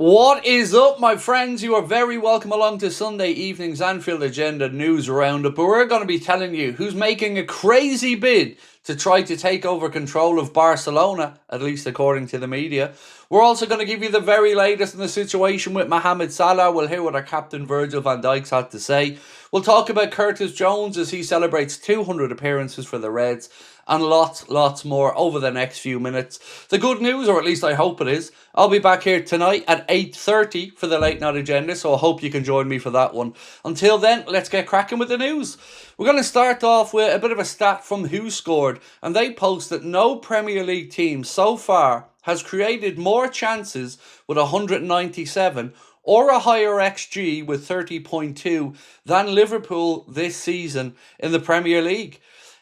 What is up, my friends? You are very welcome along to Sunday evening's Anfield Agenda news roundup, but we're going to be telling you who's making a crazy bid to try to take over control of Barcelona, at least according to the media. We're also going to give you the very latest in the situation with Mohamed Salah. We'll hear what our captain Virgil van Dijk's had to say. We'll talk about Curtis Jones as he celebrates 200 appearances for the Reds, and lots more over the next few minutes. The good news, or at least I hope it is, I'll be back here tonight at 8:30 for the late night agenda, so I hope you can join me for that one. Until then, let's get cracking with the news. We're going to start off with a bit of a stat from Who Scored, and they post that no Premier League team so far has created more chances with 197 or a higher XG with 30.2 than Liverpool this season in the Premier League.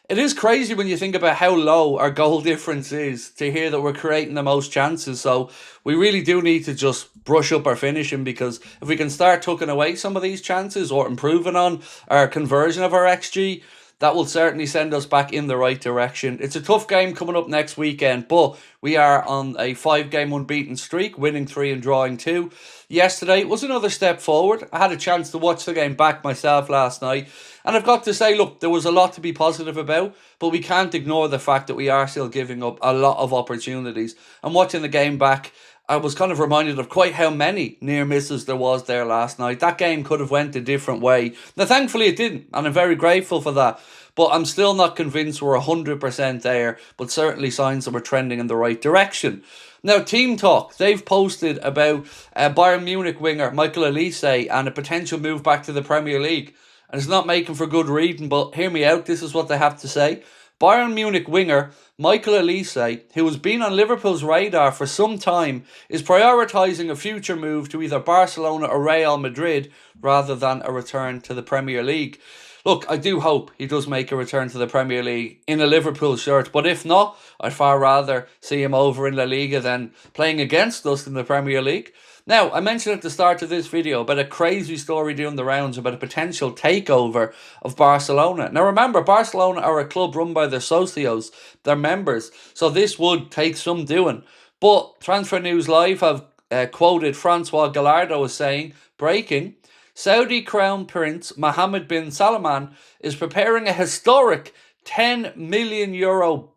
It is crazy when you think about how low our goal difference is to hear that we're creating the most chances. So we really do need to just brush up our finishing, because if we can start tucking away some of these chances or improving on our conversion of our XG, that will certainly send us back in the right direction. It's a tough game coming up next weekend, but we are on a 5-game unbeaten streak, winning 3 and drawing 2. Yesterday was another step forward. I had a chance to watch the game back myself last night, and I've got to say, look, there was a lot to be positive about, but we can't ignore the fact that we are still giving up a lot of opportunities. And watching the game back, I was kind of reminded of quite how many near misses there was there last night. That game could have went a different way. Now, thankfully it didn't, and I'm very grateful for that. But I'm still not convinced we're 100% there, but certainly signs that we're trending in the right direction. Now, Team Talk, they've posted about Bayern Munich winger Michael Elise and a potential move back to the Premier League. And it's not making for good reading, but hear me out, this is what they have to say. Bayern Munich winger Michael Elise, who has been on Liverpool's radar for some time, is prioritising a future move to either Barcelona or Real Madrid rather than a return to the Premier League. Look, I do hope he does make a return to the Premier League in a Liverpool shirt, but if not, I'd far rather see him over in La Liga than playing against us in the Premier League. Now, I mentioned at the start of this video about a crazy story doing the rounds about a potential takeover of Barcelona. Now remember, Barcelona are a club run by their socios, their members, so this would take some doing. But Transfer News Live have quoted Francois Gallardo as saying, breaking, Saudi Crown Prince Mohammed bin Salman is preparing a historic 10 billion euro,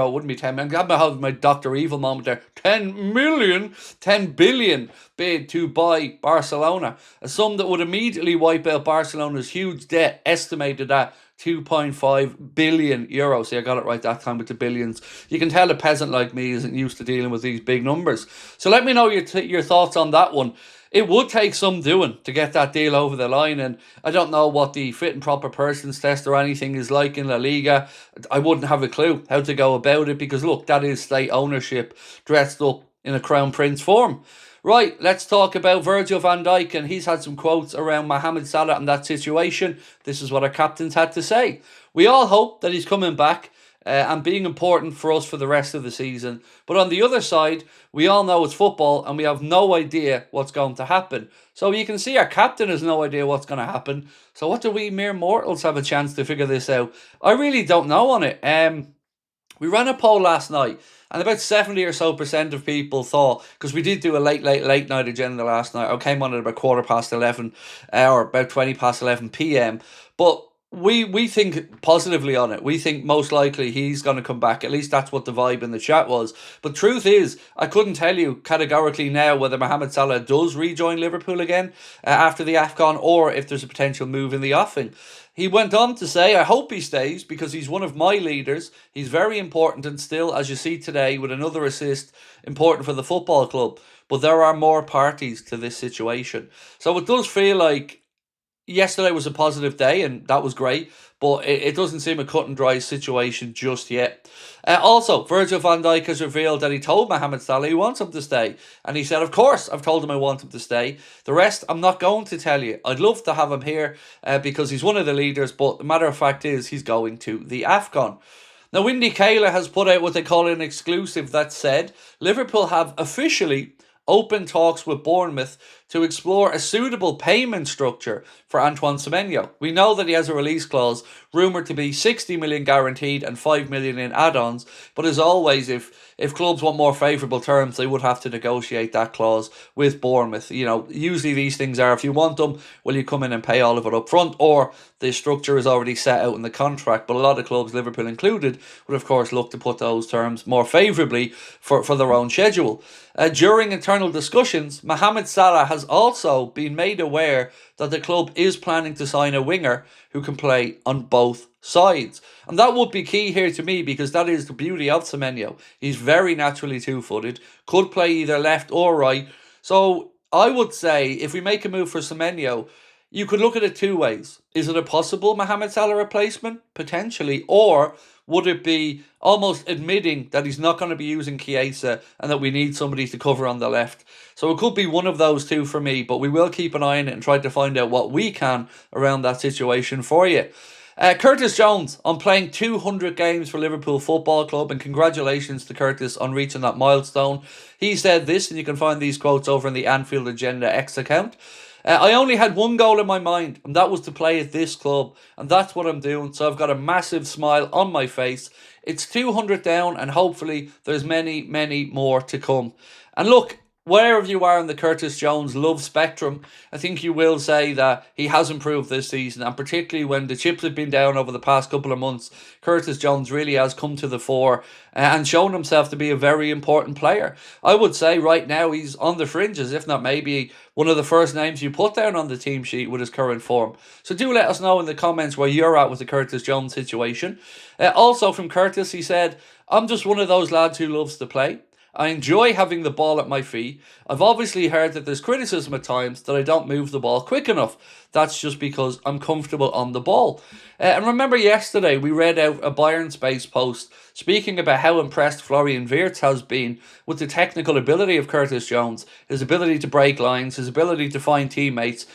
wouldn't be 10 million, I'm having my Dr. Evil moment there, 10 billion bid to buy Barcelona, a sum that would immediately wipe out Barcelona's huge debt, estimated at 2.5 billion euros. See, I got it right that time with the billions. You can tell a peasant like me isn't used to dealing with these big numbers. So let me know your thoughts on that one. It would take some doing to get that deal over the line, and I don't know what the fit and proper persons test or anything is like in La Liga. I wouldn't have a clue how to go about it, because look, that is state ownership dressed up in a Crown Prince form. Right, let's talk about Virgil van Dijk, and he's had some quotes around Mohamed Salah and that situation. This is what our captains had to say. We all hope that he's coming back and being important for us for the rest of the season. But on the other side, we all know it's football and we have no idea what's going to happen. So you can see our captain has no idea what's going to happen. So what do we mere mortals have a chance to figure this out? I really don't know on it. We ran a poll last night, and about 70% or so of people thought, because we did do a late night agenda last night. I came on at about 11:15 or about 11:20 p.m. But we think positively on it. We think most likely he's going to come back. At least that's what the vibe in the chat was. But truth is, I couldn't tell you categorically now whether Mohamed Salah does rejoin Liverpool again after the AFCON, or if there's a potential move in the offing. He went on to say, I hope he stays because he's one of my leaders. He's very important and still, as you see today, with another assist, important for the football club. But there are more parties to this situation. So it does feel like yesterday was a positive day, and that was great, but it doesn't seem a cut and dry situation just yet. Also, Virgil van Dijk has revealed that he told Mohamed Salah he wants him to stay, and he said, of course, I've told him I want him to stay. The rest, I'm not going to tell you. I'd love to have him here because he's one of the leaders, but the matter of fact is he's going to the AFCON. Now, Windy Kayla has put out what they call an exclusive that said Liverpool have officially open talks with Bournemouth to explore a suitable payment structure for Antoine Semeno. We know that he has a release clause rumoured to be 60 million guaranteed and 5 million in add-ons. But as always, if clubs want more favourable terms, they would have to negotiate that clause with Bournemouth. You know, usually these things are, if you want them, will you come in and pay all of it up front, or the structure is already set out in the contract. But a lot of clubs, Liverpool included, would of course look to put those terms more favourably for their own schedule. During internal discussions, Mohamed Salah has also been made aware that the club is planning to sign a winger who can play on both sides. And that would be key here to me, because that is the beauty of Semenyo. He's very naturally two-footed, could play either left or right. So I would say if we make a move for Semenyo, you could look at it two ways. Is it a possible Mohamed Salah replacement? Potentially. Or would it be almost admitting that he's not going to be using Chiesa and that we need somebody to cover on the left? So it could be one of those two for me, but we will keep an eye on it and try to find out what we can around that situation for you. Curtis Jones on playing 200 games for Liverpool Football Club, and congratulations to Curtis on reaching that milestone. He said this, and you can find these quotes over in the Anfield Agenda X account. I only had one goal in my mind, and that was to play at this club, and that's what I'm doing, so I've got a massive smile on my face. It's 200 down, and hopefully there's many, many more to come. And look, wherever you are in the Curtis Jones love spectrum, I think you will say that he has improved this season, and particularly when the chips have been down over the past couple of months, Curtis Jones really has come to the fore and shown himself to be a very important player. I would say right now he's on the fringes, if not maybe one of the first names you put down on the team sheet with his current form. So do let us know in the comments where you're at with the Curtis Jones situation. Also from Curtis, he said, I'm just one of those lads who loves to play. I enjoy having the ball at my feet. I've obviously heard that there's criticism at times that I don't move the ball quick enough. That's just because I'm comfortable on the ball. And remember yesterday we read out a Bayern Space post speaking about how impressed Florian Wirtz has been with the technical ability of Curtis Jones, his ability to break lines, his ability to find teammates.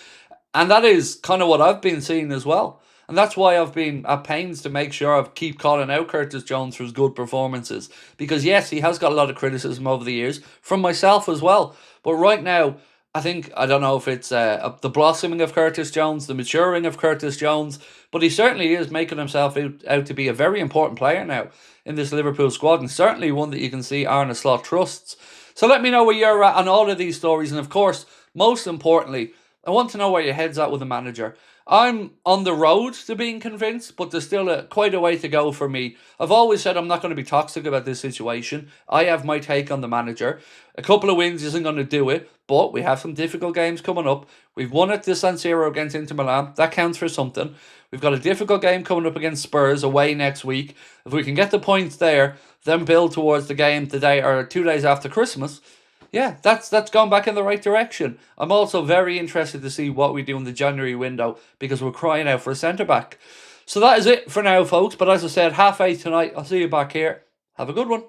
And that is kind of what I've been seeing as well. And that's why I've been at pains to make sure I keep calling out Curtis Jones for his good performances. Because yes, he has got a lot of criticism over the years, from myself as well. But right now, I don't know if it's the blossoming of Curtis Jones, the maturing of Curtis Jones, but he certainly is making himself out to be a very important player now in this Liverpool squad, and certainly one that you can see Arne Slot trusts. So let me know where you're at on all of these stories, and of course, most importantly, I want to know where your head's at with the manager. I'm on the road to being convinced, but there's still quite a way to go for me. I've always said I'm not going to be toxic about this situation. I have my take on the manager. A couple of wins isn't going to do it, but we have some difficult games coming up. We've won at the San Siro against Inter Milan. That counts for something. We've got a difficult game coming up against Spurs away next week. If we can get the points there, then build towards the game the day or 2 days after Christmas, yeah, that's gone back in the right direction. I'm also very interested to see what we do in the January window, because we're crying out for a centre-back. So that is it for now, folks. But as I said, 8:30 tonight. I'll see you back here. Have a good one.